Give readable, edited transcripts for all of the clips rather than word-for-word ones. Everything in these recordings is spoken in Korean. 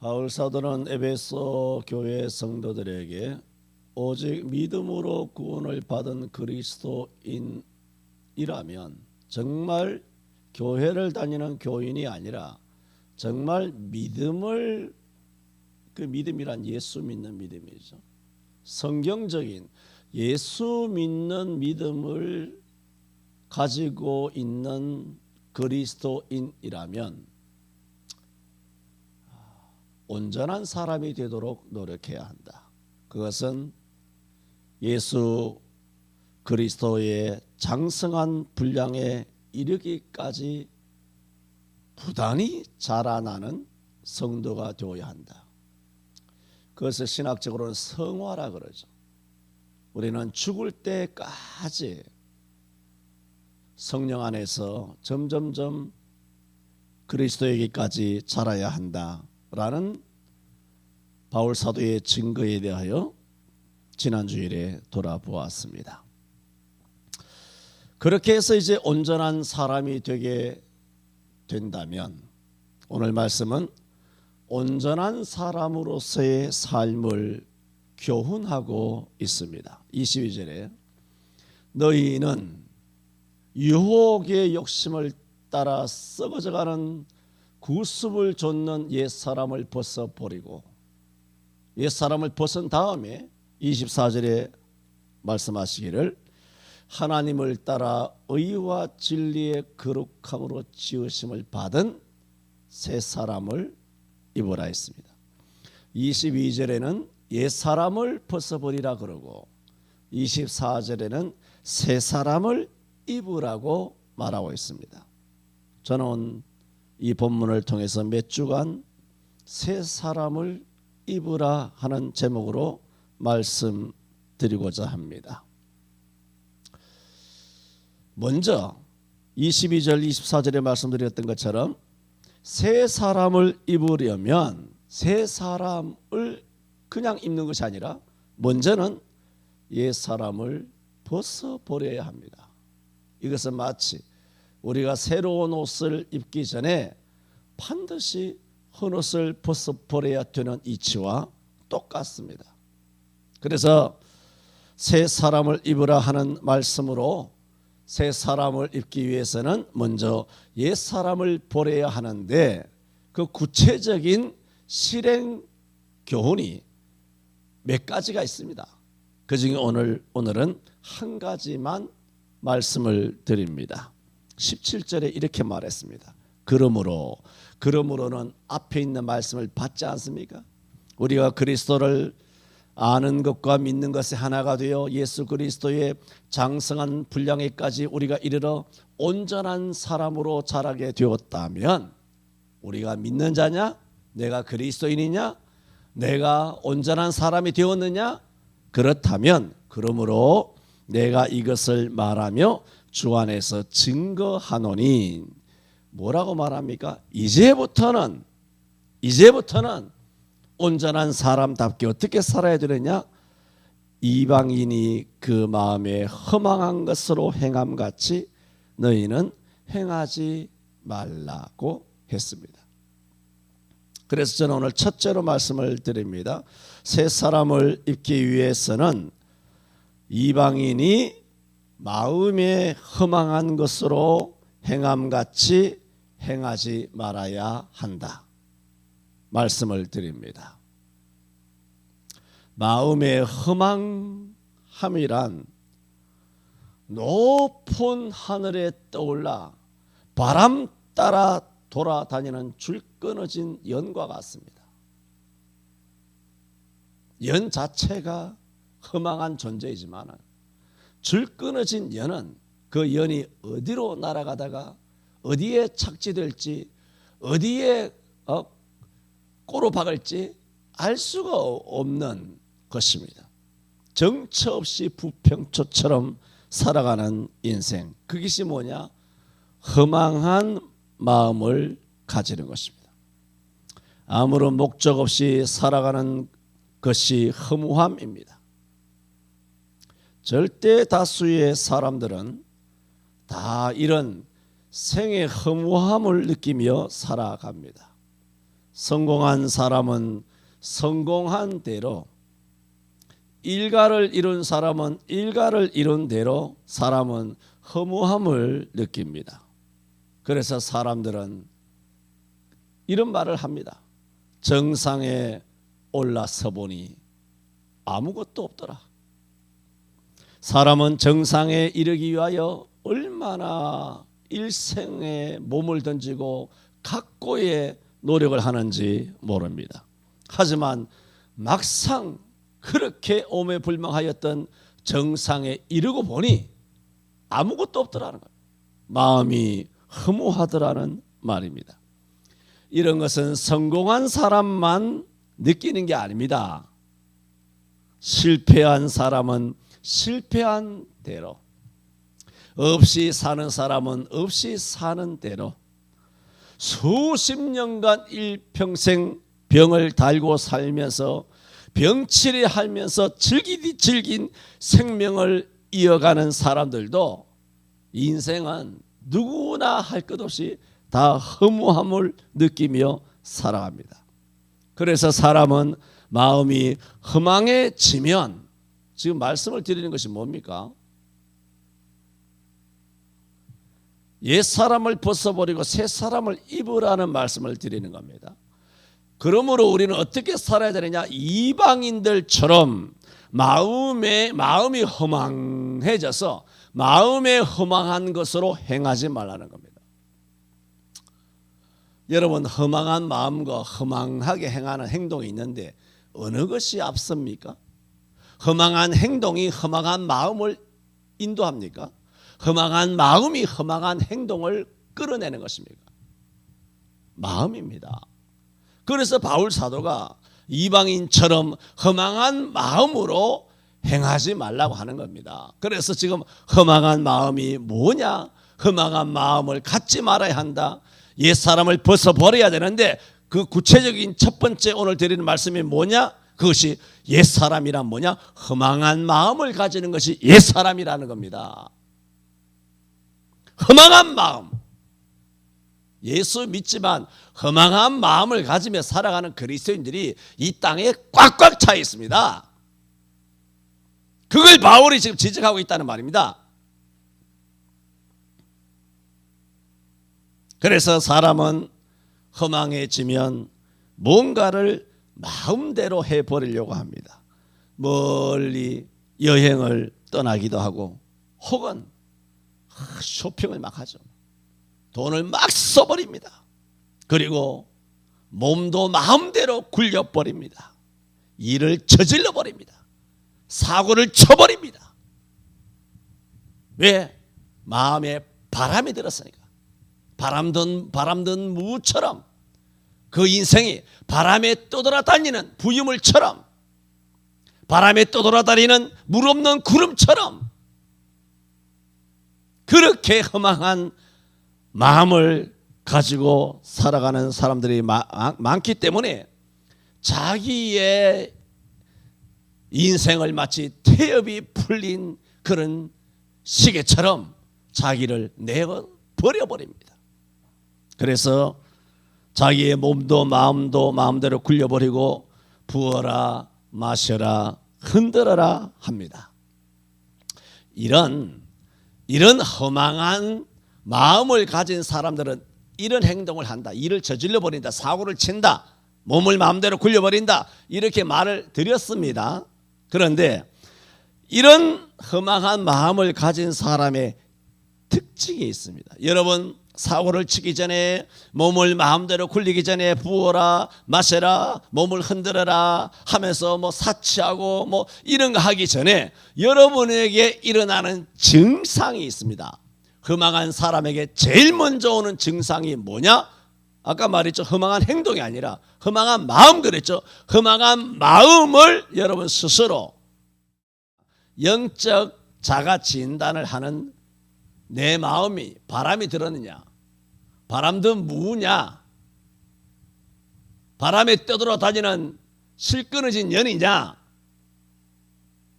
바울 사도는 에베소 교회 성도들에게 오직 믿음으로 구원을 받은 그리스도인이라면 정말 교회를 다니는 교인이 아니라 정말 믿음을, 그 믿음이란 예수 믿는 믿음이죠. 성경적인 예수 믿는 믿음을 가지고 있는 그리스도인이라면 온전한 사람이 되도록 노력해야 한다. 그것은 예수 그리스도의 장성한 분량에 이르기까지 부단히 자라나는 성도가 되어야 한다. 그것을 신학적으로는 성화라 그러죠. 우리는 죽을 때까지 성령 안에서 점점점 그리스도에게까지 자라야 한다라는 바울 사도의 증거에 대하여 지난 주일에 돌아보았습니다. 그렇게 해서 이제 온전한 사람이 되게 된다면 오늘 말씀은 온전한 사람으로서의 삶을 교훈하고 있습니다. 22절에 너희는 유혹의 욕심을 따라 썩어져가는 구습을 좇는 옛사람을 벗어버리고, 옛사람을 벗은 다음에 24절에 말씀하시기를 하나님을 따라 의와 진리의 거룩함으로 지으심을 받은 새 사람을 입으라 했습니다. 22절에는 옛사람을 벗어버리라 그러고 24절에는 새 사람을 입으라고 말하고 있습니다. 저는 이 본문을 통해서 몇 주간 새 사람을 입으라 하는 제목으로 말씀드리고자 합니다. 먼저 22절 24절에 말씀드렸던 것처럼 새 사람을 입으려면 새 사람을 그냥 입는 것이 아니라 먼저는 옛 사람을 벗어버려야 합니다. 이것은 마치 우리가 새로운 옷을 입기 전에 반드시 헌옷을 벗어버려야 되는 이치와 똑같습니다. 그래서 새 사람을 입으라 하는 말씀으로 새 사람을 입기 위해서는 먼저 옛 사람을 버려야 하는데 그 구체적인 실행 교훈이 몇 가지가 있습니다. 그중에 오늘은 한 가지만 말씀을 드립니다. 17절에 이렇게 말했습니다. 그러므로는 앞에 있는 말씀을 받지 않습니까? 우리가 그리스도를 아는 것과 믿는 것이 하나가 되어 예수 그리스도의 장성한 분량에까지 우리가 이르러 온전한 사람으로 자라게 되었다면 우리가 믿는 자냐? 내가 그리스도인이냐? 내가 온전한 사람이 되었느냐? 그렇다면 그러므로 내가 이것을 말하며 주 안에서 증거하노니 뭐라고 말합니까? 이제부터는 온전한 사람답게 어떻게 살아야 되느냐? 이방인이 그 마음에 허망한 것으로 행함같이 너희는 행하지 말라고 했습니다. 그래서 저는 오늘 첫째로 말씀을 드립니다. 새 사람을 입기 위해서는 이방인이 마음에 허망한 것으로 행함같이 행하지 말아야 한다. 말씀을 드립니다. 마음의 허망함이란 높은 하늘에 떠올라 바람 따라 돌아다니는 줄 끊어진 연과 같습니다. 연 자체가 허망한 존재이지만 줄 끊어진 연은 그 연이 어디로 날아가다가 어디에 착지될지 어디에 꼬로 박을지 알 수가 없는 것입니다. 정처 없이 부평초처럼 살아가는 인생, 그것이 뭐냐? 허망한 마음을 가지는 것입니다. 아무런 목적 없이 살아가는 것이 허무함입니다. 절대 다수의 사람들은 다 이런 생의 허무함을 느끼며 살아갑니다. 성공한 사람은 성공한 대로, 일가를 이룬 사람은 일가를 이룬 대로 사람은 허무함을 느낍니다. 그래서 사람들은 이런 말을 합니다. 정상에 올라서 보니 아무것도 없더라. 사람은 정상에 이르기 위하여 얼마나 일생에 몸을 던지고 각고의 노력을 하는지 모릅니다. 하지만 막상 그렇게 오매불망하였던 정상에 이르고 보니 아무것도 없더라는 거예요. 마음이 허무하더라는 말입니다. 이런 것은 성공한 사람만 느끼는 게 아닙니다. 실패한 사람은 실패한 대로, 없이 사는 사람은 없이 사는 대로, 수십 년간 일평생 병을 달고 살면서 병치레 하면서 즐긴 생명을 이어가는 사람들도 인생은 누구나 할 것 없이 다 허무함을 느끼며 살아갑니다. 그래서 사람은 마음이 허망해지면, 지금 말씀을 드리는 것이 뭡니까? 옛 사람을 벗어버리고 새 사람을 입으라는 말씀을 드리는 겁니다. 그러므로 우리는 어떻게 살아야 되느냐? 이방인들처럼 마음이 허망해져서 마음에 허망한 것으로 행하지 말라는 겁니다. 여러분, 허망한 마음과 허망하게 행하는 행동이 있는데 어느 것이 앞섭니까? 허망한 행동이 허망한 마음을 인도합니까? 허망한 마음이 허망한 행동을 끌어내는 것입니까? 마음입니다. 그래서 바울 사도가 이방인처럼 허망한 마음으로 행하지 말라고 하는 겁니다. 그래서 지금 허망한 마음이 뭐냐? 허망한 마음을 갖지 말아야 한다. 옛사람을 벗어버려야 되는데 그 구체적인 첫 번째 오늘 드리는 말씀이 뭐냐? 그것이 옛사람이란 뭐냐? 허망한 마음을 가지는 것이 옛사람이라는 겁니다. 허망한 마음, 예수 믿지만 허망한 마음을 가지며 살아가는 그리스도인들이 이 땅에 꽉꽉 차 있습니다. 그걸 바울이 지금 지적하고 있다는 말입니다. 그래서 사람은 허망해지면 뭔가를 마음대로 해버리려고 합니다. 멀리 여행을 떠나기도 하고, 혹은 쇼핑을 막 하죠. 돈을 막 써버립니다. 그리고 몸도 마음대로 굴려버립니다. 일을 저질러버립니다. 사고를 쳐버립니다. 왜? 마음에 바람이 들었으니까. 바람든 무처럼 그 인생이 바람에 떠돌아다니는 부유물처럼, 바람에 떠돌아다니는 물 없는 구름처럼 그렇게 허망한 마음을 가지고 살아가는 사람들이 많기 때문에 자기의 인생을 마치 태엽이 풀린 그런 시계처럼 자기를 내어버려버립니다. 그래서 자기의 몸도 마음도 마음대로 굴려버리고 부어라 마셔라 흔들어라 합니다. 이런 허망한 마음을 가진 사람들은 이런 행동을 한다. 일을 저질러 버린다. 사고를 친다. 몸을 마음대로 굴려버린다. 이렇게 말을 드렸습니다. 그런데 이런 허망한 마음을 가진 사람의 특징이 있습니다. 여러분, 사고를 치기 전에, 몸을 마음대로 굴리기 전에 부어라 마셔라 몸을 흔들어라 하면서 사치하고 이런 거 하기 전에 여러분에게 일어나는 증상이 있습니다. 허망한 사람에게 제일 먼저 오는 증상이 뭐냐? 아까 말했죠. 허망한 행동이 아니라 허망한 마음 그랬죠. 허망한 마음을 여러분 스스로 영적 자가 진단을 하는, 내 마음이 바람이 들었느냐, 바람든 무냐, 바람에 떠돌아다니는 실끄러진 년이냐,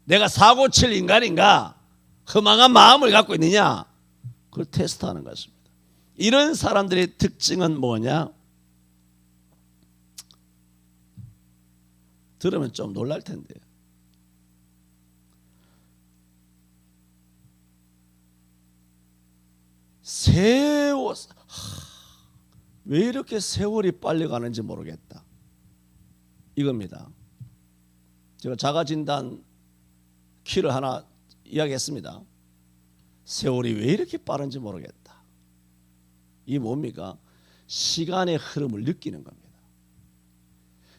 내가 사고칠 인간인가, 허망한 마음을 갖고 있느냐, 그걸 테스트하는 것입니다. 이런 사람들의 특징은 뭐냐? 들으면 좀 놀랄 텐데. 왜 이렇게 세월이 빨리 가는지 모르겠다. 이겁니다. 제가 자가진단 키를 하나 이야기했습니다. 세월이 왜 이렇게 빠른지 모르겠다. 이게 뭡니까? 시간의 흐름을 느끼는 겁니다.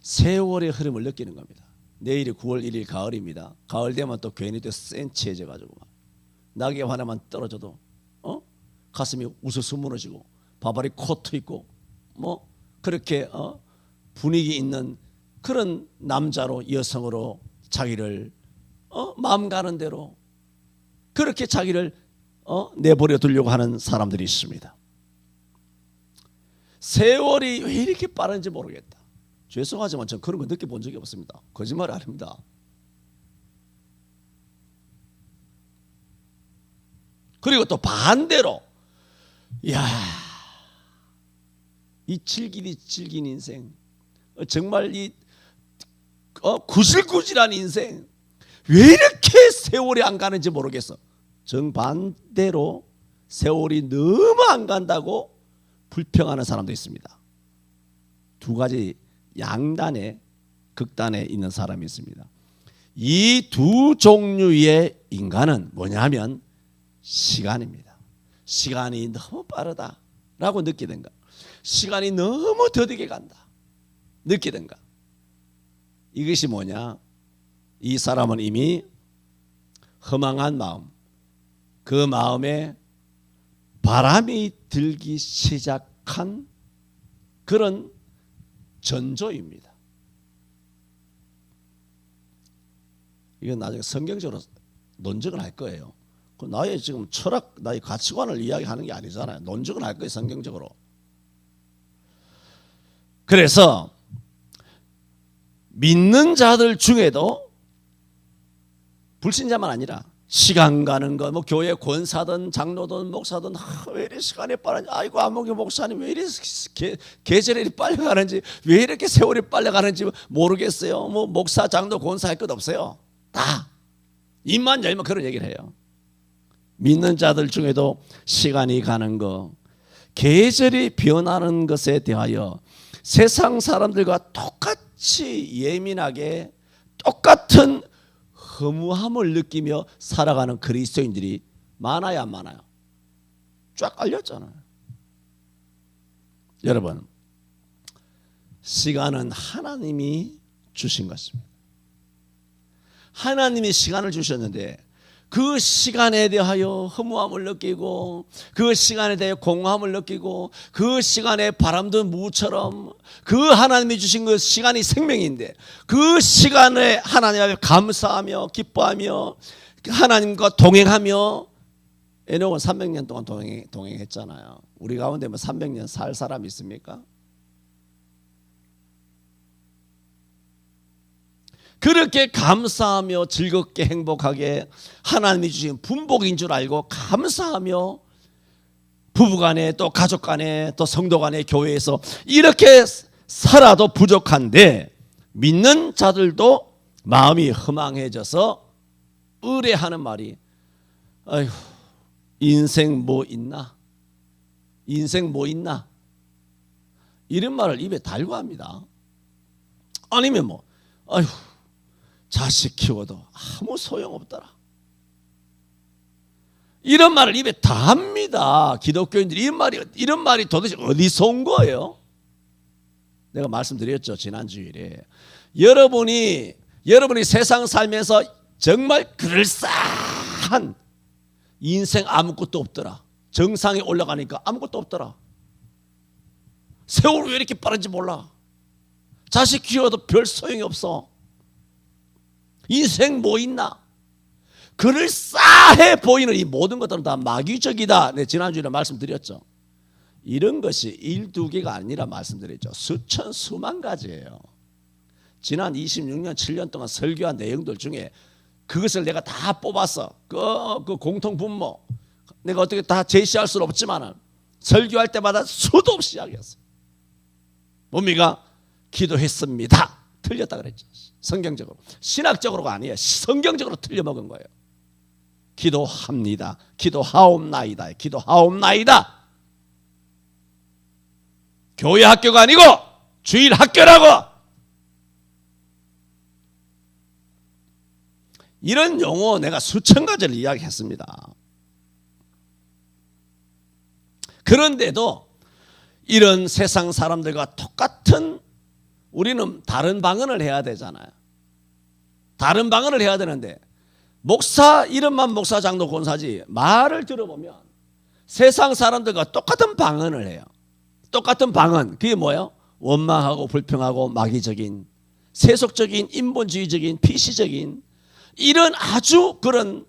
세월의 흐름을 느끼는 겁니다. 내일이 9월 1일 가을입니다. 가을 되면 또 괜히 또 센치해져 가지고 낙엽 하나만 떨어져도 가슴이 우스스 무너지고 바바리 코트 입고 그렇게 분위기 있는 그런 남자로 여성으로 자기를 마음 가는 대로 그렇게 자기를 내버려 두려고 하는 사람들이 있습니다. 세월이 왜 이렇게 빠른지 모르겠다. 죄송하지만 저는 그런 거 느껴본 적이 없습니다. 거짓말 아닙니다. 그리고 또 반대로 이 질긴 인생, 정말 이 구질구질한 인생 왜 이렇게 세월이 안 가는지 모르겠어. 정반대로 세월이 너무 안 간다고 불평하는 사람도 있습니다. 두 가지 양단의 극단에 있는 사람이 있습니다. 이 두 종류의 인간은 뭐냐면 시간입니다. 시간이 너무 빠르다라고 느끼든가, 시간이 너무 더디게 간다 느끼든가. 이것이 뭐냐? 이 사람은 이미 허망한 마음, 그 마음에 바람이 들기 시작한 그런 전조입니다. 이건 나중에 성경적으로 논증을 할 거예요. 나의 지금 철학, 나의 가치관을 이야기하는 게 아니잖아요. 논증을 할 거예요, 성경적으로. 그래서 믿는 자들 중에도 불신자만 아니라 시간 가는 거, 교회 권사든 장로든 목사든 왜 이렇게 시간이 빠른지, 아이고 안목의 목사님 왜 이렇게 계절이 빨리 가는지, 왜 이렇게 세월이 빨리 가는지 모르겠어요. 목사 장로 권사 할 것 없어요. 다 입만 열면 그런 얘기를 해요. 믿는 자들 중에도 시간이 가는 거, 계절이 변하는 것에 대하여 세상 사람들과 똑같이 예민하게 똑같은 허무함을 느끼며 살아가는 그리스도인들이 많아야 안 많아요? 쫙 알렸잖아요. 여러분, 시간은 하나님이 주신 것입니다. 하나님이 시간을 주셨는데 그 시간에 대하여 허무함을 느끼고, 그 시간에 대해 공허함을 느끼고, 그 시간에 바람든 무처럼 그 하나님이 주신 그 시간이 생명인데 그 시간에 하나님 앞에 감사하며 기뻐하며 하나님과 동행하며, 에녹은 300년 동안 동행했잖아요. 우리 가운데 300년 살 사람 있습니까? 그렇게 감사하며 즐겁게 행복하게 하나님이 주신 분복인 줄 알고 감사하며 부부간에 또 가족간에 또 성도간에 교회에서 이렇게 살아도 부족한데, 믿는 자들도 마음이 허망해져서 의뢰하는 말이, 아휴 인생 뭐 있나? 인생 뭐 있나? 이런 말을 입에 달고 합니다. 아니면 아휴 자식 키워도 아무 소용없더라, 이런 말을 입에 다 합니다. 기독교인들이 이런 말이 도대체 어디서 온 거예요? 내가 말씀드렸죠, 지난 주일에. 여러분이 세상 살면서 정말 그럴싸한 인생 아무것도 없더라, 정상에 올라가니까 아무것도 없더라, 세월 왜 이렇게 빠른지 몰라, 자식 키워도 별 소용이 없어, 인생 뭐 있나? 그럴싸해 보이는 이 모든 것들은 다 마귀적이다. 네, 지난주에 말씀드렸죠. 이런 것이 1, 2개가 아니라 말씀드렸죠. 수천 수만 가지예요. 지난 26년 7년 동안 설교한 내용들 중에 그것을 내가 다 뽑아서 그 공통 분모 내가 어떻게 다 제시할 수는 없지만 설교할 때마다 수도 없이 이야기했어요. 뭡니까? 기도했습니다. 틀렸다 그랬죠. 성경적으로. 신학적으로가 아니에요. 성경적으로 틀려먹은 거예요. 기도합니다. 기도하옵나이다. 기도하옵나이다. 교회 학교가 아니고 주일 학교라고. 이런 용어 내가 수천 가지를 이야기했습니다. 그런데도 이런 세상 사람들과 똑같은, 우리는 다른 방언을 해야 되잖아요. 다른 방언을 해야 되는데 목사 이름만 목사 장로 권사지 말을 들어보면 세상 사람들과 똑같은 방언을 해요. 똑같은 방언. 그게 뭐예요? 원망하고 불평하고 마귀적인, 세속적인, 인본주의적인, 피시적인 이런 아주 그런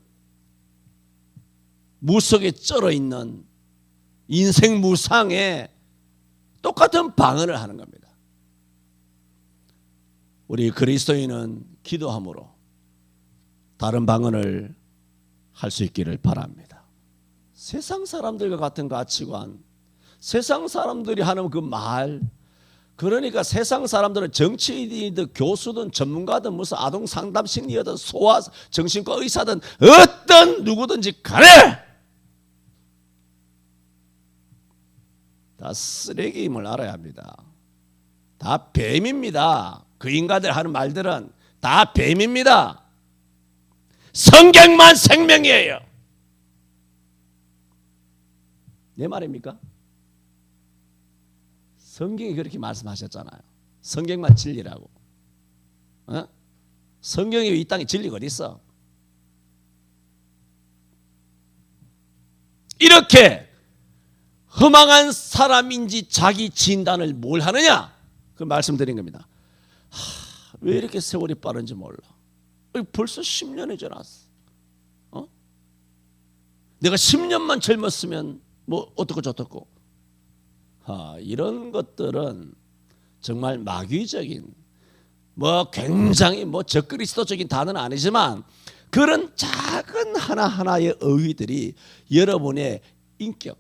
무속에 쩔어 있는 인생 무상에 똑같은 방언을 하는 겁니다. 우리 그리스도인은 기도함으로 다른 방언을 할 수 있기를 바랍니다. 세상 사람들과 같은 가치관, 세상 사람들이 하는 그 말, 그러니까 세상 사람들은 정치인이든 교수든 전문가든 무슨 아동 상담 심리든 소아 정신과 의사든 어떤 누구든지 간에 다 쓰레기임을 알아야 합니다. 다 뱀입니다. 그 인간들 하는 말들은 다 뱀입니다. 성경만 생명이에요. 내 말입니까? 성경이 그렇게 말씀하셨잖아요. 성경만 진리라고. 어? 성경이 이 땅에 진리가 어디 있어? 이렇게 허망한 사람인지 자기 진단을 뭘 하느냐? 그 말씀드린 겁니다. 왜 이렇게 세월이 빠른지 몰라. 벌써 10년이 지났어. 내가 10년만 젊었으면 뭐 어떻고 저떻고. 이런 것들은 정말 마귀적인, 뭐 굉장히 뭐 적그리스도적인 단어는 아니지만 그런 작은 하나하나의 어휘들이 여러분의 인격,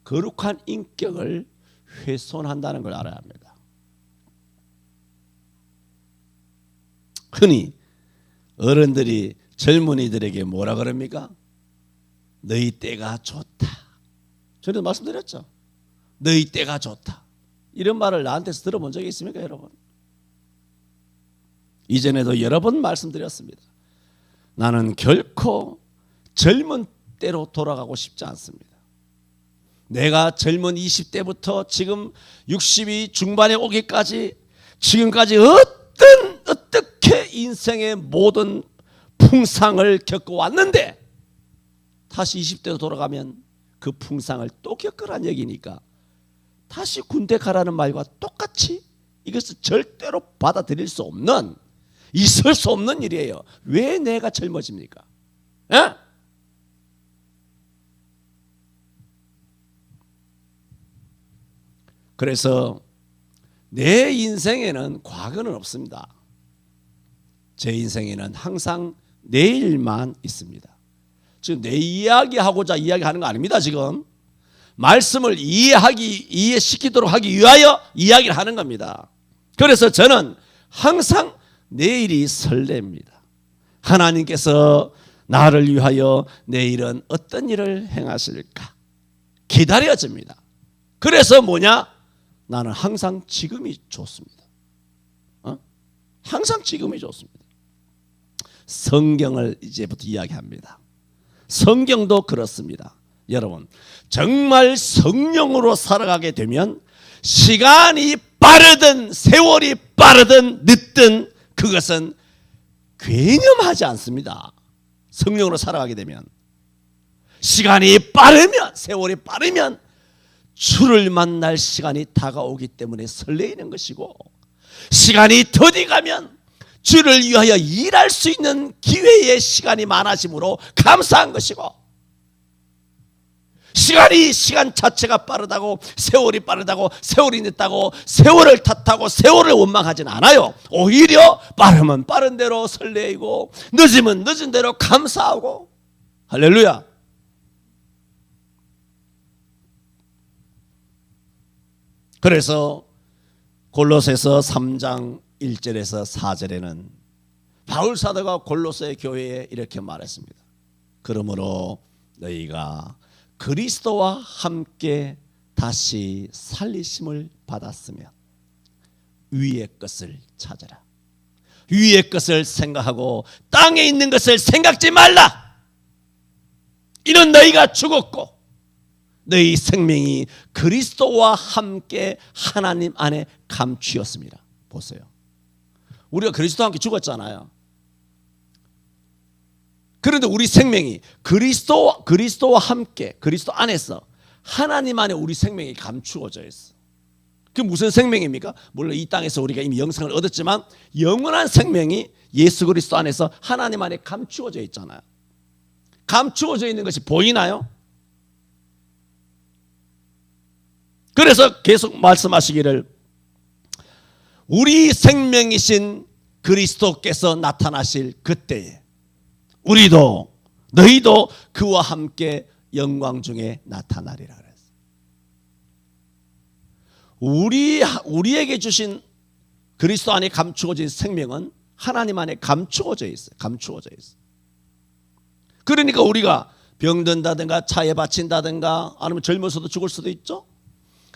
거룩한 인격을 훼손한다는 걸 알아야 합니다. 흔히 어른들이 젊은이들에게 뭐라 그럽니까? 너희 때가 좋다. 전에도 말씀드렸죠. 너희 때가 좋다. 이런 말을 나한테서 들어본 적이 있습니까, 여러분? 이전에도 여러 번 말씀드렸습니다. 나는 결코 젊은 때로 돌아가고 싶지 않습니다. 내가 젊은 20대부터 지금 60이 중반에 오기까지 지금까지 어떻게 인생의 모든 풍상을 겪어왔는데 다시 20대로 돌아가면 그 풍상을 또 겪으란 얘기니까 다시 군대 가라는 말과 똑같이 이것을 절대로 받아들일 수 없는, 있을 수 없는 일이에요. 왜 내가 젊어집니까? 에? 그래서 내 인생에는 과거는 없습니다. 제 인생에는 항상 내일만 있습니다. 지금 내 이야기하고자 이야기하는 거 아닙니다. 지금 말씀을 이해시키도록 하기 위하여 이야기를 하는 겁니다. 그래서 저는 항상 내일이 설렙니다. 하나님께서 나를 위하여 내일은 어떤 일을 행하실까 기다려집니다. 그래서 뭐냐? 나는 항상 지금이 좋습니다. 항상 지금이 좋습니다. 성경을 이제부터 이야기합니다. 성경도 그렇습니다. 여러분, 정말 성령으로 살아가게 되면 시간이 빠르든 세월이 빠르든 늦든 그것은 괴념하지 않습니다. 성령으로 살아가게 되면 시간이 빠르면, 세월이 빠르면 주를 만날 시간이 다가오기 때문에 설레이는 것이고, 시간이 더디 가면 주를 위하여 일할 수 있는 기회의 시간이 많아짐으로 감사한 것이고, 시간 자체가 빠르다고, 세월이 빠르다고, 세월이 늦다고 세월을 탓하고 세월을 원망하진 않아요. 오히려 빠르면 빠른 대로 설레이고 늦으면 늦은 대로 감사하고. 할렐루야. 그래서 골로새서 3장 1절에서 4절에는 바울 사도가 골로새 교회에 이렇게 말했습니다. 그러므로 너희가 그리스도와 함께 다시 살리심을 받았으면 위의 것을 찾아라. 위의 것을 생각하고 땅에 있는 것을 생각지 말라. 이는 너희가 죽었고 너희 생명이 그리스도와 함께 하나님 안에 감추었습니다. 보세요. 우리가 그리스도와 함께 죽었잖아요. 그런데 우리 생명이 그리스도와 함께 그리스도 안에서 하나님 안에 우리 생명이 감추어져 있어. 그게 무슨 생명입니까? 물론 이 땅에서 우리가 이미 영생을 얻었지만 영원한 생명이 예수 그리스도 안에서 하나님 안에 감추어져 있잖아요. 감추어져 있는 것이 보이나요? 그래서 계속 말씀하시기를 우리 생명이신 그리스도께서 나타나실 그때에 우리도 너희도 그와 함께 영광 중에 나타나리라 그랬어요. 우리에게 주신 그리스도 안에 감추어진 생명은 하나님 안에 감추어져 있어요. 감추어져 있어요. 그러니까 우리가 병든다든가 차에 바친다든가 아니면 젊어서도 죽을 수도 있죠.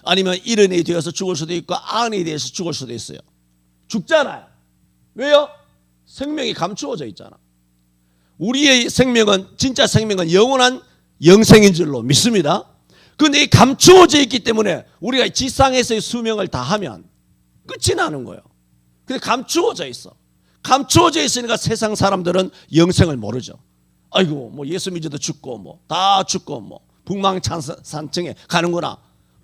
아니면 일흔이 되어서 죽을 수도 있고 아흔이 되어서 죽을 수도 있어요. 죽잖아요. 왜요? 생명이 감추어져 있잖아. 우리의 생명은 진짜 생명은 영원한 영생인 줄로 믿습니다. 그런데 이 감추어져 있기 때문에 우리가 지상에서의 수명을 다하면 끝이 나는 거예요. 근데 감추어져 있어. 감추어져 있으니까 세상 사람들은 영생을 모르죠. 아이고 뭐 예수 믿어도 죽고 뭐 다 죽고 뭐 북망산층에 가는구나.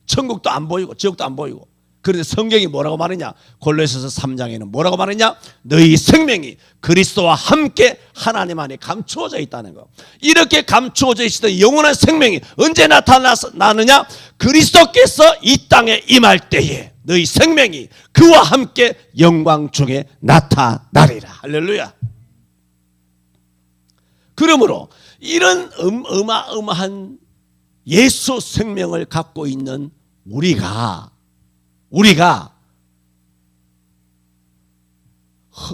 천국도 안 보이고 지옥도 안 보이고. 그런데 성경이 뭐라고 말하냐? 골로새서 3장에는 뭐라고 말하냐? 너희 생명이 그리스도와 함께 하나님 안에 감추어져 있다는 거. 이렇게 감추어져 있던 영원한 생명이 언제 나타나느냐? 그리스도께서 이 땅에 임할 때에 너희 생명이 그와 함께 영광 중에 나타나리라. 할렐루야. 그러므로 이런 어마어마한 예수 생명을 갖고 있는 우리가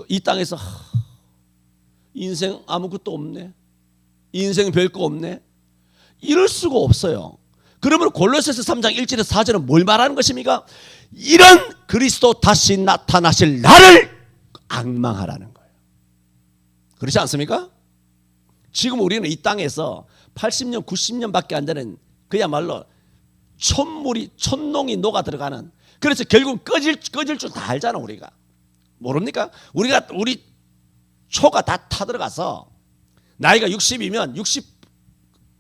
이 땅에서 인생 아무것도 없네, 인생 별거 없네, 이럴 수가 없어요. 그러면 골로새서 3장 1절에서 4절은 뭘 말하는 것입니까? 이런 그리스도 다시 나타나실 날을 앙망하라는 거예요. 그렇지 않습니까? 지금 우리는 이 땅에서 80년 90년밖에 안 되는 그야말로 촌농이 녹아 들어가는, 그래서 결국 꺼질 줄 다 알잖아. 우리가 모릅니까? 우리 초가 다 타들어가서 나이가 60이면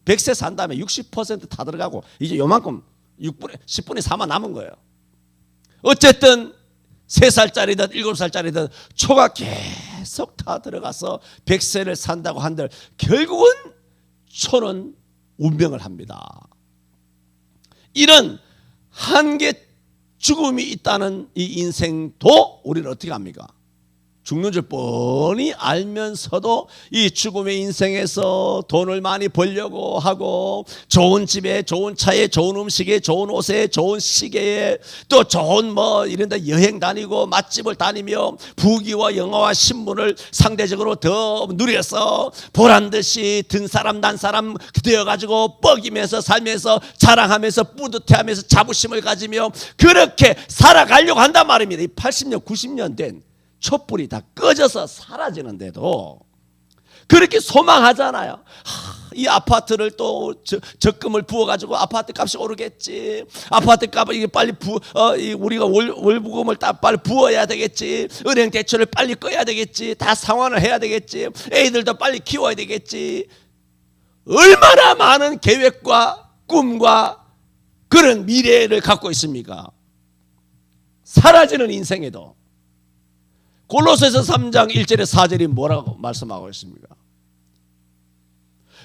100세 산 다음에 60% 타들어가고 이제 요만큼 10분의 4만 남은 거예요. 어쨌든 3살짜리든 7살짜리든 초가 계속 타들어가서 100세를 산다고 한들 결국은 초는 운명을 합니다. 이런 한계 죽음이 있다는 이 인생도 우리는 어떻게 합니까? 죽는 줄 뻔히 알면서도 이 죽음의 인생에서 돈을 많이 벌려고 하고 좋은 집에 좋은 차에 좋은 음식에 좋은 옷에 좋은 시계에 또 좋은 뭐 이런 데 여행 다니고 맛집을 다니며 부귀와 영화와 신분을 상대적으로 더 누려서 보란듯이 든 사람 난 사람 되어가지고 뻐기면서 살면서 자랑하면서 뿌듯해하면서 자부심을 가지며 그렇게 살아가려고 한단 말입니다. 이 80년 90년 된 촛불이 다 꺼져서 사라지는데도 그렇게 소망하잖아요. 이 아파트를 또 적금을 부어가지고 아파트 값이 오르겠지. 아파트 값을 빨리 우리가 월부금을 빨리 부어야 되겠지. 은행 대출을 빨리 꺼야 되겠지. 다 상환을 해야 되겠지. 애들도 빨리 키워야 되겠지. 얼마나 많은 계획과 꿈과 그런 미래를 갖고 있습니까? 사라지는 인생에도 골로새서 3장 1절에 4절이 뭐라고 말씀하고 있습니까?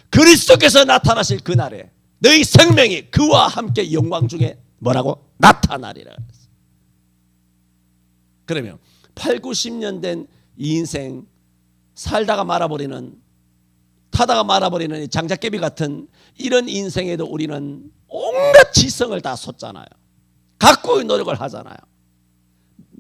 그리스도께서 나타나실 그날에 너희 생명이 그와 함께 영광 중에 뭐라고? 나타나리라. 그러면 8, 90년 된 이 인생 살다가 말아버리는, 타다가 말아버리는 이 장작개비 같은 이런 인생에도 우리는 온갖 지성을 다 쏟잖아요. 갖고 노력을 하잖아요.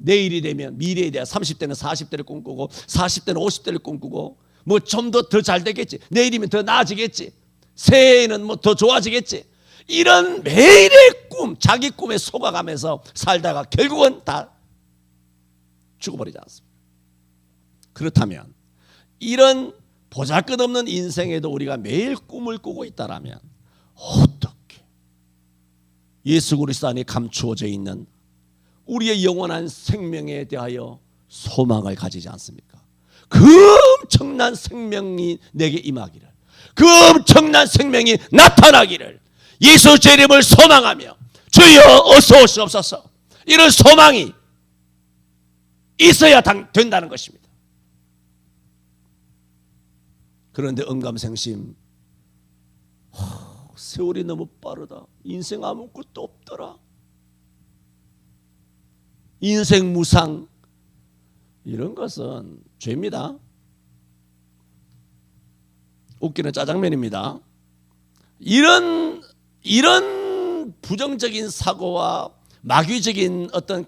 내일이 되면 미래에 대한 30대는 40대를 꿈꾸고 40대는 50대를 꿈꾸고 뭐 좀 더 잘 되겠지. 내일이면 더 나아지겠지. 새해에는 뭐 더 좋아지겠지. 이런 매일의 꿈, 자기 꿈에 속아가면서 살다가 결국은 다 죽어버리지 않습니까? 그렇다면 이런 보잘것없는 인생에도 우리가 매일 꿈을 꾸고 있다라면 어떻게 예수 그리스도 안에 감추어져 있는 우리의 영원한 생명에 대하여 소망을 가지지 않습니까? 그 엄청난 생명이 내게 임하기를, 그 엄청난 생명이 나타나기를 예수 제 이름을 소망하며 주여 어서 오시옵소서, 이런 소망이 있어야 된다는 것입니다. 그런데 언감생심, 세월이 너무 빠르다, 인생 아무것도 없더라, 인생 무상, 이런 것은 죄입니다. 웃기는 짜장면입니다. 이런 부정적인 사고와 마귀적인 어떤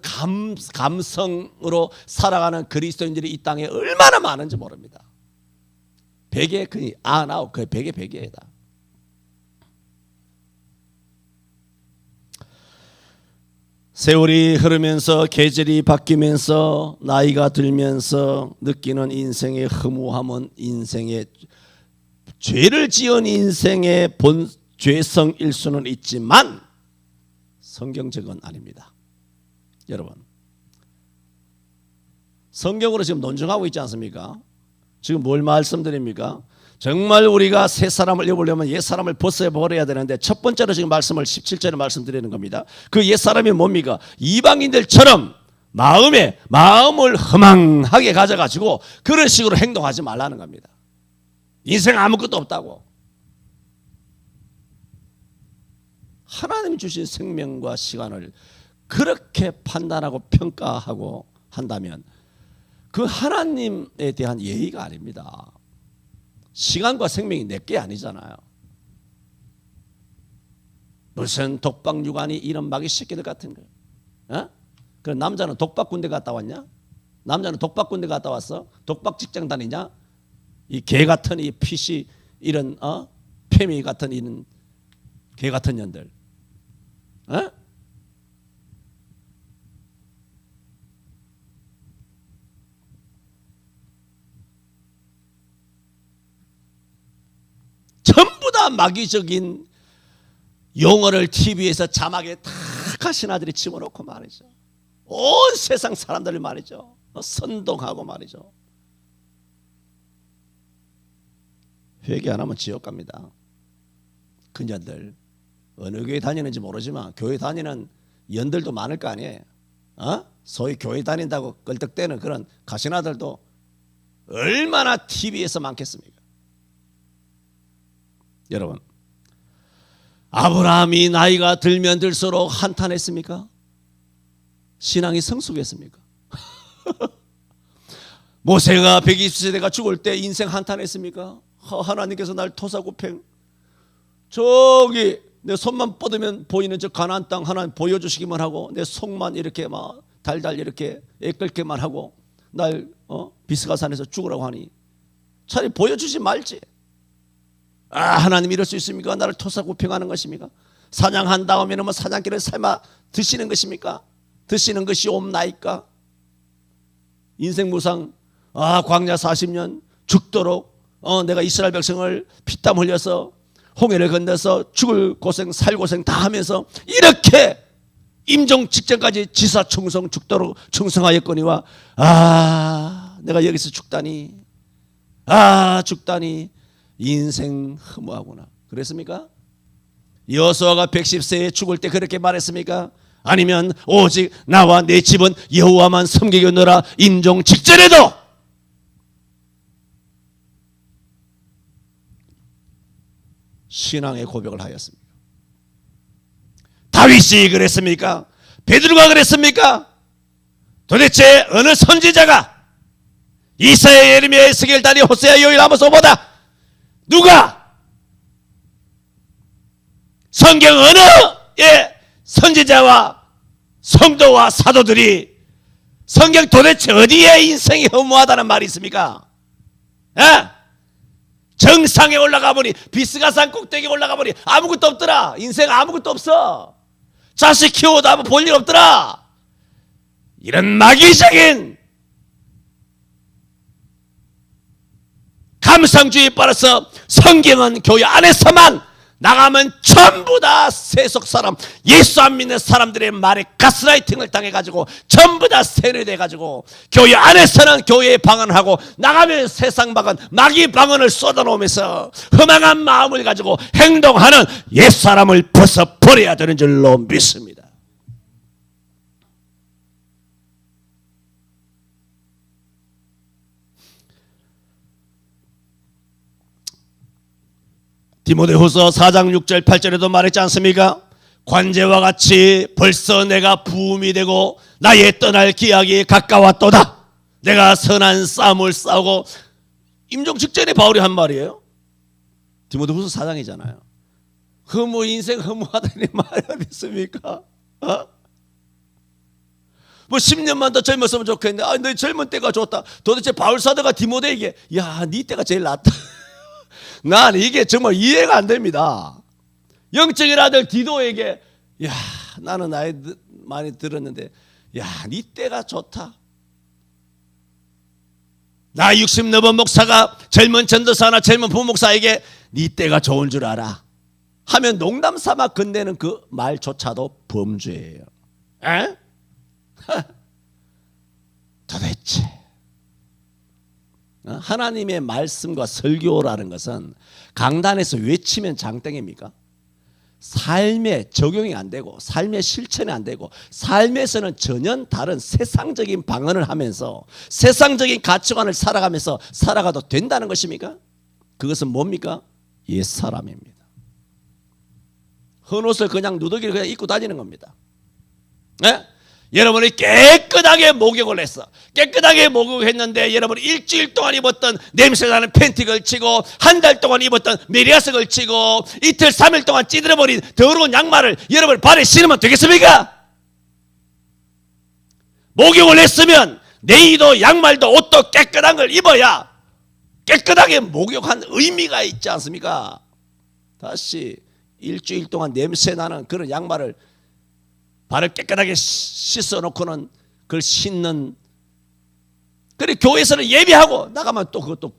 감성으로 살아가는 그리스도인들이 이 땅에 얼마나 많은지 모릅니다. 100에 거의 99, 거의 100에 100이다. 세월이 흐르면서 계절이 바뀌면서 나이가 들면서 느끼는 인생의 허무함은 인생의 죄를 지은 인생의 본 죄성일 수는 있지만 성경적은 아닙니다. 여러분, 성경으로 지금 논증하고 있지 않습니까? 지금 뭘 말씀드립니까? 정말 우리가 새 사람을 입으려면 옛 사람을 벗어버려야 되는데 첫 번째로 지금 말씀을 17절에 말씀드리는 겁니다. 그 옛 사람이 뭡니까? 이방인들처럼 마음을 허망하게 가져가지고 그런 식으로 행동하지 말라는 겁니다. 인생 아무것도 없다고. 하나님이 주신 생명과 시간을 그렇게 판단하고 평가하고 한다면 그 하나님에 대한 예의가 아닙니다. 시간과 생명이 내게 아니잖아요. 무슨 독박육아니 이런 마귀 새끼들 같은 거. 어? 그 남자는 독박군대 갔다 왔냐? 남자는 독박군대 갔다 왔어? 독박 직장 다니냐? 이 개 같은 이 PC 이런 페미 같은 이런 개 같은 년들. 어? 전부 다 마귀적인 용어를 TV에서 자막에 다 신하들이 집어넣고 말이죠. 온 세상 사람들을 말이죠. 선동하고 말이죠. 회개 안 하면 지옥 갑니다. 그년들 어느 교회 다니는지 모르지만 교회 다니는 연들도 많을 거 아니에요. 소위 교회 다닌다고 끌떡대는 그런 가시나들도 얼마나 TV에서 많겠습니까? 여러분, 아브라함이 나이가 들면 들수록 한탄했습니까? 신앙이 성숙했습니까? 모세가 120세대가 죽을 때 인생 한탄했습니까? 하나님께서 날 토사구팽 저기 내 손만 뻗으면 보이는 저 가나안 땅 하나님 보여주시기만 하고 내 속만 이렇게 막 달달 이렇게 애끓게만 하고 날 비스가산에서 죽으라고 하니 차라리 보여주지 말지. 하나님 이럴 수 있습니까? 나를 토사구팽하는 것입니까? 사냥한 다음에는 뭐 사냥개를 삶아 드시는 것입니까? 드시는 것이 옵나이까? 인생 무상 광야 40년 죽도록 내가 이스라엘 백성을 피땀 흘려서 홍해를 건너서 죽을 고생 살 고생 다 하면서 이렇게 임종 직전까지 지사 충성 죽도록 충성하였거니와 내가 여기서 죽다니 죽다니 인생 허무하구나. 그랬습니까? 여호수아가 110세에 죽을 때 그렇게 말했습니까? 아니면 오직 나와 내 집은 여호와만 섬기겠노라 임종 직전에도 신앙의 고백을 하였습니다. 다윗이 그랬습니까? 베드로가 그랬습니까? 도대체 어느 선지자가 이사야, 예레미야, 에스겔, 다니엘, 호세아, 요엘, 아모스보다 누가 성경 어느 선지자와 성도와 사도들이 성경 도대체 어디에 인생이 허무하다는 말이 있습니까? 에? 정상에 올라가 보니, 비스가산 꼭대기에 올라가 보니 아무것도 없더라. 인생 아무것도 없어. 자식 키워도 아무 볼 일 없더라. 이런 마귀적인 감상주의에 따라서 성경은 교회 안에서만 나가면 전부 다 세속 사람, 예수 안 믿는 사람들의 말에 가스라이팅을 당해가지고 전부 다 세뇌돼가지고 교회 안에서는 교회의 방언을 하고 나가면 세상 방언, 마귀 방언을 쏟아놓으면서 허망한 마음을 가지고 행동하는 옛사람을 벗어버려야 되는 줄로 믿습니다. 디모데후서 4장 6절 8절에도 말했지 않습니까? 관제와 같이 벌써 내가 부음이 되고 나의 떠날 기약이 가까웠도다. 내가 선한 싸움을 싸우고, 임종 직전에 바울이 한 말이에요. 디모데후서 4장이잖아요. 인생 허무하다니 말이 어디 있습니까? 뭐 10년만 더 젊었으면 좋겠는데, 너 젊은 때가 좋다. 도대체 바울 사도가 디모데에게, 야, 네 때가 제일 낫다. 난 이게 정말 이해가 안 됩니다. 영적인 아들 디도에게, 야, 나는 나이 많이 들었는데, 야, 네 때가 좋다. 나 60 넘은 목사가 젊은 전도사나 젊은 부목사에게 네 때가 좋은 줄 알아 하면 농담 삼아 건네는 그 말조차도 범죄예요. 에? 도대체 하나님의 말씀과 설교라는 것은 강단에서 외치면 장땡입니까? 삶에 적용이 안 되고 삶의 실천이 안 되고 삶에서는 전혀 다른 세상적인 방언을 하면서 세상적인 가치관을 살아가면서 살아가도 된다는 것입니까? 그것은 뭡니까? 옛사람입니다. 헌옷을 그냥 누더기를 그냥 입고 다니는 겁니다. 네? 여러분이 깨끗하게 목욕을 했어. 깨끗하게 목욕했는데 여러분이 일주일 동안 입었던 냄새나는 팬티 걸치고 한 달 동안 입었던 메리아스 걸치고 이틀 3일 동안 찌들어버린 더러운 양말을 여러분 발에 신으면 되겠습니까? 목욕을 했으면 내의도 양말도 옷도 깨끗한 걸 입어야 깨끗하게 목욕한 의미가 있지 않습니까? 다시 일주일 동안 냄새나는 그런 양말을 발을 깨끗하게 씻어놓고는 그걸 신는. 그래 교회에서는 예배하고 나가면 또 그것도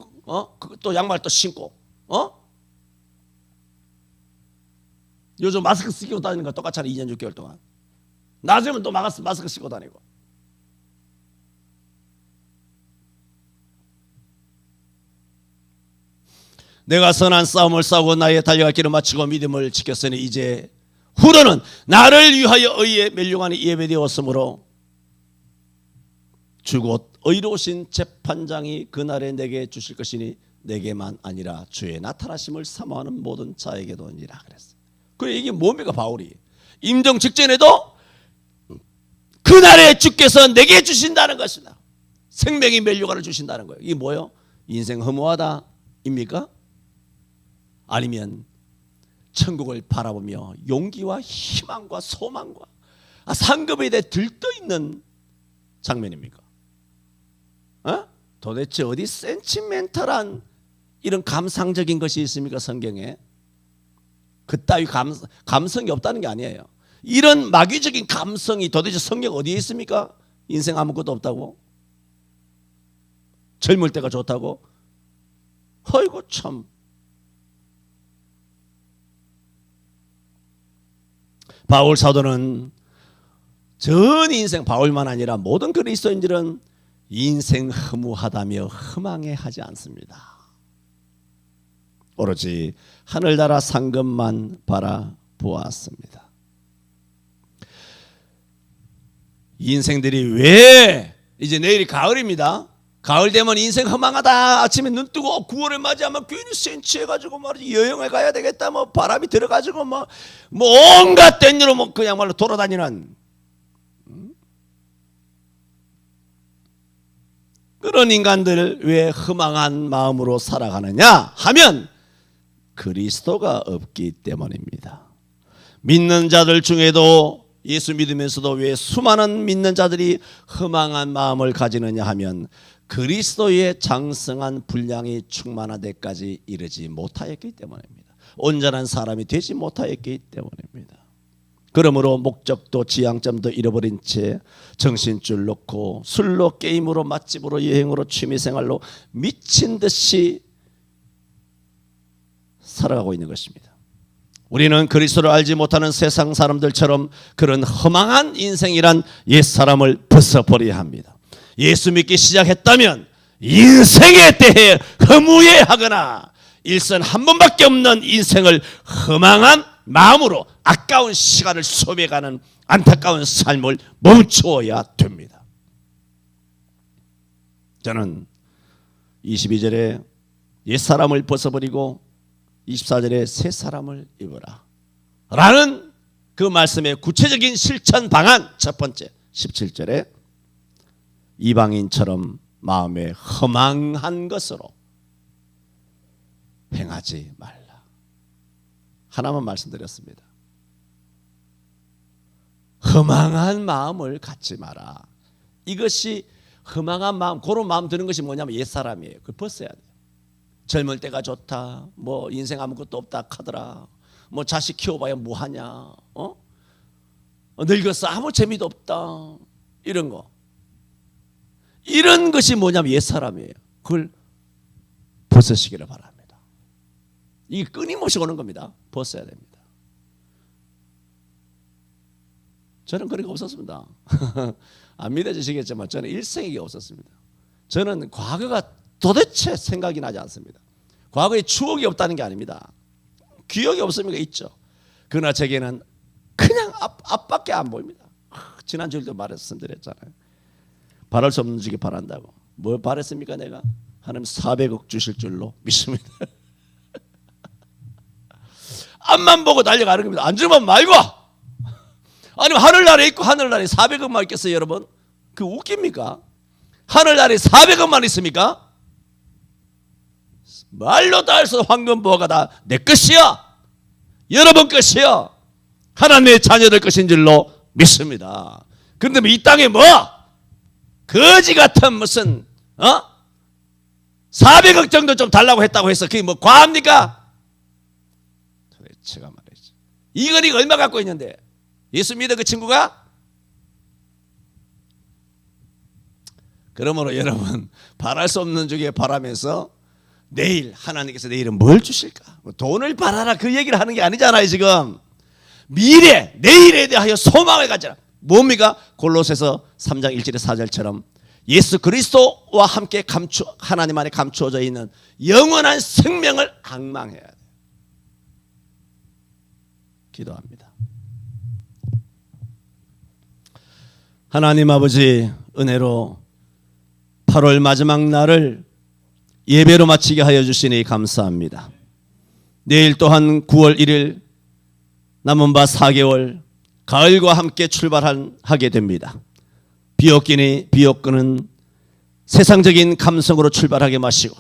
또 양말 또 신고 요즘 마스크 쓰고 다니는 거 똑같잖아요. 2년 6개월 동안. 나중에는 또 마스크 쓰고 다니고. 내가 선한 싸움을 싸우고 나의 달려갈 길을 마치고 믿음을 지켰으니 이제 후로는 나를 위하여 의에 멸류관이 예배되었으므로 주 곧 의로우신 재판장이 그날에 내게 주실 것이니 내게만 아니라 주의 나타나심을 사모하는 모든 자에게도니라 그랬어요. 그 이게 뭡니까? 바울이 임종 직전에도 그날에 주께서 내게 주신다는 것이다. 생명의 멸류관을 주신다는 거예요. 이게 뭐예요? 인생 허무하다 입니까? 아니면 천국을 바라보며 용기와 희망과 소망과 상급에 대해 들떠있는 장면입니까? 도대체 어디 센티멘탈한 이런 감상적인 것이 있습니까? 성경에 그따위 감성이 없다는 게 아니에요. 이런 마귀적인 감성이 도대체 성경 어디에 있습니까? 인생 아무것도 없다고? 젊을 때가 좋다고? 아이고 참. 바울 사도는 전 인생, 바울만 아니라 모든 그리스도인들은 인생 허무하다며 허망해하지 않습니다. 오로지 하늘나라 상급만 바라보았습니다. 인생들이 왜 이제 내일이 가을입니다. 가을 되면 인생 허망하다. 아침에 눈 뜨고 9월을 맞이하면 괜히 센치해가지고 말이지 여행을 가야 되겠다. 뭐 바람이 들어가지고 뭐 온갖 땡으로 뭐 그야말로 돌아다니는 그런 인간들 왜 허망한 마음으로 살아가느냐 하면 그리스도가 없기 때문입니다. 믿는 자들 중에도 예수 믿으면서도 왜 수많은 믿는 자들이 허망한 마음을 가지느냐 하면 그리스도의 장성한 분량이 충만한 데까지 이르지 못하였기 때문입니다. 온전한 사람이 되지 못하였기 때문입니다. 그러므로 목적도 지향점도 잃어버린 채 정신줄 놓고 술로 게임으로 맛집으로 여행으로 취미생활로 미친 듯이 살아가고 있는 것입니다. 우리는 그리스도를 알지 못하는 세상 사람들처럼 그런 허망한 인생이란 옛사람을 벗어버려야 합니다. 예수 믿기 시작했다면 인생에 대해 허무해하거나 일생 한 번밖에 없는 인생을 허망한 마음으로 아까운 시간을 소비해가는 안타까운 삶을 멈추어야 됩니다. 저는 22절에 옛사람을 벗어버리고 24절에 새 사람을 입어라 라는 그 말씀의 구체적인 실천 방안 첫 번째 17절에 이방인처럼 마음에 허망한 것으로 행하지 말라. 하나만 말씀드렸습니다. 허망한 마음을 갖지 마라. 이것이 허망한 마음, 그런 마음 드는 것이 뭐냐면 옛사람이에요. 그걸 벗어야 돼요. 젊을 때가 좋다, 뭐 인생 아무것도 없다 카더라, 뭐 자식 키워봐야 뭐하냐, 늙었어 아무 재미도 없다, 이런 거, 이런 것이 뭐냐면 옛사람이에요. 그걸 벗으시기를 바랍니다. 이게 끊임없이 오는 겁니다. 벗어야 됩니다. 저는 그런 게 없었습니다. 안 믿어지시겠지만 저는 일생에게 없었습니다. 저는 과거가 도대체 생각이 나지 않습니다. 과거에 추억이 없다는 게 아닙니다. 기억이 없습니까? 있죠. 그러나 제게는 그냥 앞밖에 안 보입니다. 지난주에도 말씀드렸잖아요. 바랄 수 없는 주기 바란다고. 뭘 바랬습니까? 내가 하나님 400억 주실 줄로 믿습니다. 앞만 보고 달려가는 겁니다. 안 주면 말고. 아니면 하늘나라에 있고 하늘나라에 400억만 있겠어요, 여러분? 그 웃깁니까? 하늘나라에 400억만 있습니까? 말로도 할 수 없는 황금보화가 다 내 것이야, 여러분 것이야, 하나님의 자녀들 것인 줄로 믿습니다. 그런데 이 땅에 뭐 거지 같은 무슨 400억 정도 좀 달라고 했다고 해서 그게 뭐 과합니까? 도대체가 말이지. 이거리가 얼마 갖고 있는데 예수 믿어 그 친구가? 그러므로 여러분 바랄 수 없는 중에 바라면서 내일 하나님께서 내일은 뭘 주실까? 돈을 바라라 그 얘기를 하는 게 아니잖아요. 지금 미래 내일에 대하여 소망을 가져라. 뭡니까? 골로새서 3장 1절에 4절처럼 예수 그리스도와 함께 하나님 안에 감추어져 있는 영원한 생명을 앙망해야 돼요. 기도합니다. 하나님 아버지, 은혜로 8월 마지막 날을 예배로 마치게 하여 주시니 감사합니다. 내일 또한 9월 1일 남은 바 4개월 가을과 함께 출발하게 됩니다. 비옥기니 비옥근은 세상적인 감성으로 출발하게 마시고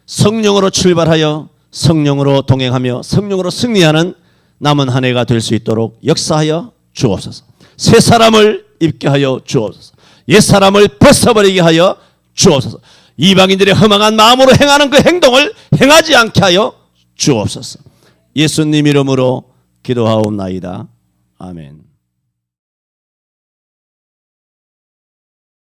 성령으로 출발하여 성령으로 동행하며 성령으로 승리하는 남은 한 해가 될 수 있도록 역사하여 주옵소서. 새 사람을 입게 하여 주옵소서. 옛 사람을 벗어버리게 하여 주옵소서. 이방인들의 허망한 마음으로 행하는 그 행동을 행하지 않게 하여 주옵소서. 예수님 이름으로 기도하옵나이다. 아멘.